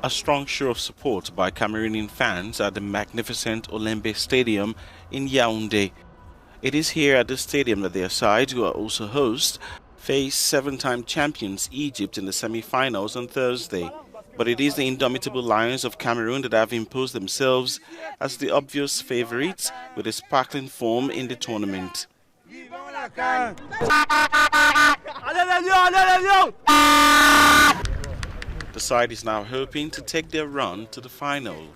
A strong show of support by Cameroonian fans at the magnificent Olembe Stadium in Yaoundé. It is here at the stadium that their side, who are also hosts, face seven-time champions Egypt in the semi-finals on Thursday. But it is the indomitable Lions of Cameroon that have imposed themselves as the obvious favorites with a sparkling form in the tournament. The side is now hoping to take their run to the final.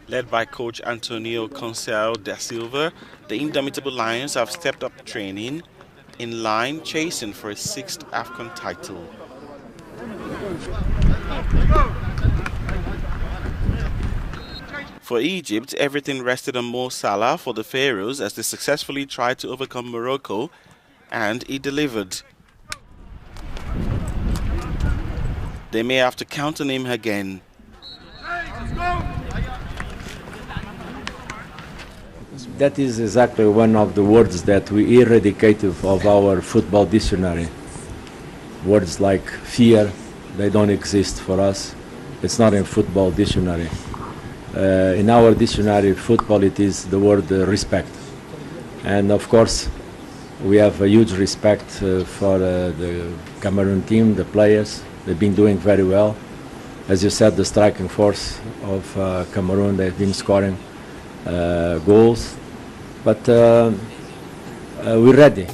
Led by coach Antonio Conceição da Silva, the indomitable Lions have stepped up training in line chasing for a sixth AFCON title. For Egypt, everything rested on Mo Salah for the Pharaohs as they successfully tried to overcome Morocco, and he delivered. They may have to count on him again. That is exactly one of the words that we eradicate of our football dictionary. Words like fear, they don't exist for us. It's not in football dictionary. In our dictionary, football, it is the word respect. And of course, we have a huge respect for the Cameroon team, the players. They've been doing very well. As you said, the striking force of Cameroon, they've been scoring goals. But we're ready.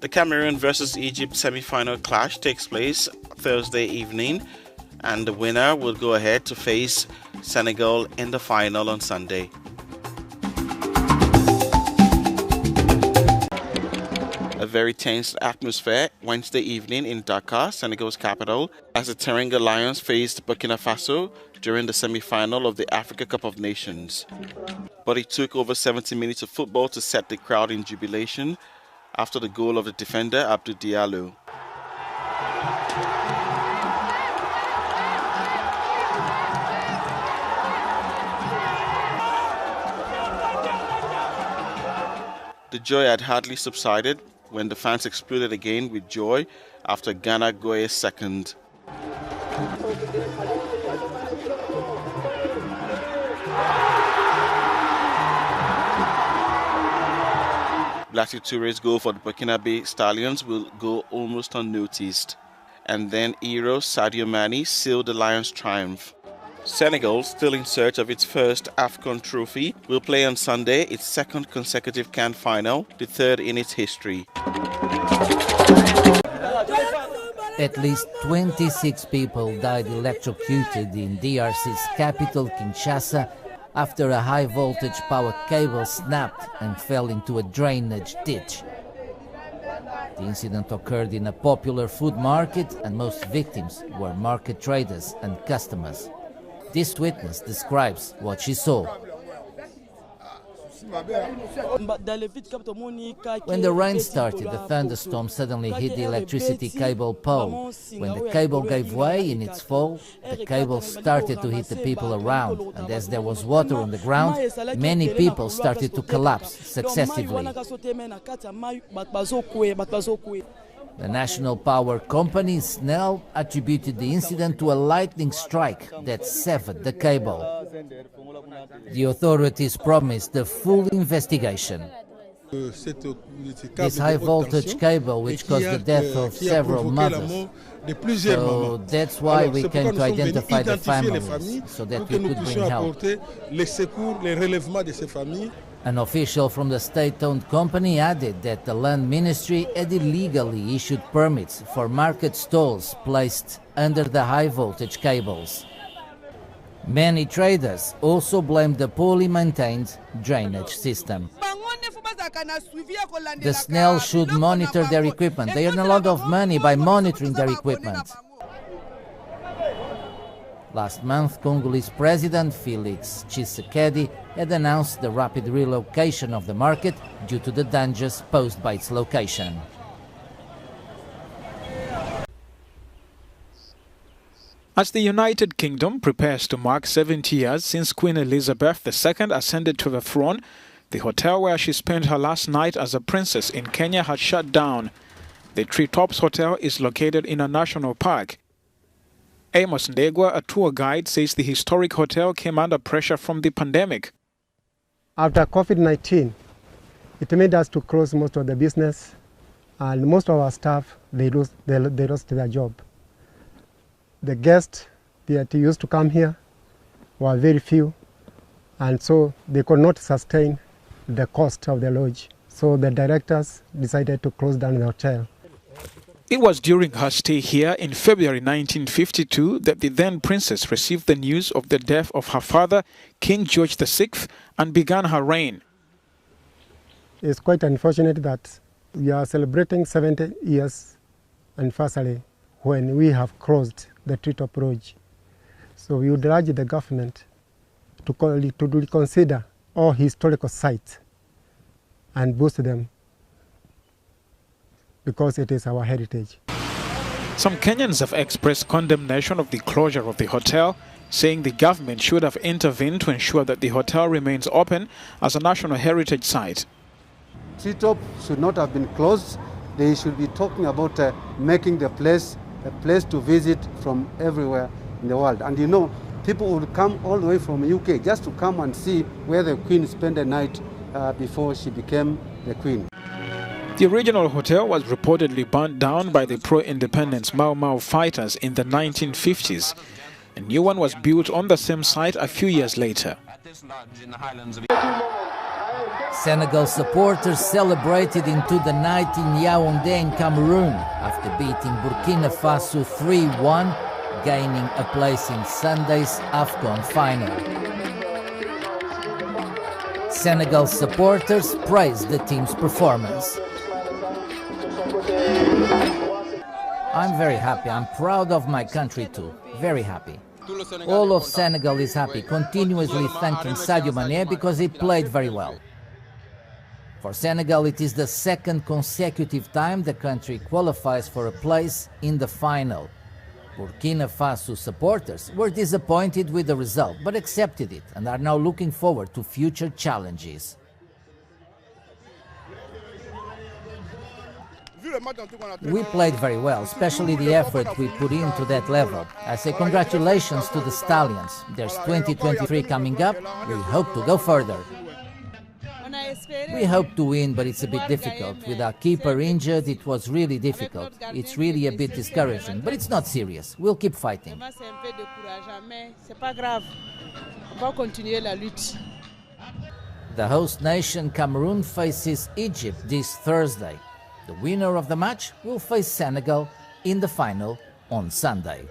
The Cameroon versus Egypt semi-final clash takes place Thursday evening, and the winner will go ahead to face Senegal in the final on Sunday. A very tense atmosphere Wednesday evening in Dakar, Senegal's capital, as the Teranga Lions faced Burkina Faso during the semi-final of the Africa Cup of Nations. But it took over 70 minutes of football to set the crowd in jubilation after the goal of the defender Abdou Diallo. The joy had hardly subsided when the fans exploded again with joy after Ghana Goye's second. Blatter Touré's goal for the Burkinabe Stallions will go almost unnoticed. And then hero Sadio Mane sealed the Lions' triumph. Senegal, still in search of its first AFCON trophy, will play on Sunday its second consecutive CAN final, the third in its history. At least 26 people died electrocuted in DRC's capital, Kinshasa, after a high-voltage power cable snapped and fell into a drainage ditch. The incident occurred in a popular food market, and most victims were market traders and customers. This witness describes what she saw. When the rain started, the thunderstorm suddenly hit the electricity cable pole. When the cable gave way in its fall, the cable started to hit the people around, and as there was water on the ground, many people started to collapse successively. The national power company, SNEL, attributed the incident to a lightning strike that severed the cable. The authorities promised a full investigation. This high-voltage cable, which caused the death of several mothers, so that's why we came to identify the families, so that we could bring help. An official from the state-owned company added that the land ministry had illegally issued permits for market stalls placed under the high-voltage cables. Many traders also blamed the poorly maintained drainage system. The SNEL should monitor their equipment. They earn a lot of money by monitoring their equipment. Last month, Congolese President Felix Tshisekedi had announced the rapid relocation of the market due to the dangers posed by its location. As the United Kingdom prepares to mark 70 years since Queen Elizabeth II ascended to the throne, the hotel where she spent her last night as a princess in Kenya had shut down. The Treetops Hotel is located in a national park. Amos Ndegwa, a tour guide, says the historic hotel came under pressure from the pandemic. After COVID-19, it made us to close most of the business, and most of our staff, they lost their job. The guests that used to come here were very few, and so they could not sustain the cost of the lodge. So the directors decided to close down the hotel. It was during her stay here in February 1952 that the then princess received the news of the death of her father, King George VI, and began her reign. It's quite unfortunate that we are celebrating 70 years anniversary when we have closed the Treetop Lodge. So we would urge the government to reconsider all historical sites and boost them, because it is our heritage. Some Kenyans have expressed condemnation of the closure of the hotel, saying the government should have intervened to ensure that the hotel remains open as a national heritage site. Treetop should not have been closed. They should be talking about making the place a place to visit from everywhere in the world. And you know, people would come all the way from UK just to come and see where the Queen spent the night before she became the Queen. The original hotel was reportedly burnt down by the pro-independence Mau Mau fighters in the 1950s. A new one was built on the same site a few years later. Senegal supporters celebrated into the night in Yaoundé in Cameroon after beating Burkina Faso 3-1, gaining a place in Sunday's AFCON final. Senegal supporters praised the team's performance. I'm very happy. I'm proud of my country too. Very happy. All of Senegal is happy, continuously thanking Sadio Mané because he played very well. For Senegal, it is the second consecutive time the country qualifies for a place in the final. Burkina Faso supporters were disappointed with the result, but accepted it and are now looking forward to future challenges. We played very well, especially the effort we put into that level. I say congratulations to the Stallions. There's 2023 coming up. We hope to go further. We hope to win, but it's a bit difficult. With our keeper injured, it was really difficult. It's really a bit discouraging, but it's not serious. We'll keep fighting. The host nation, Cameroon, faces Egypt this Thursday. The winner of the match will face Senegal in the final on Sunday.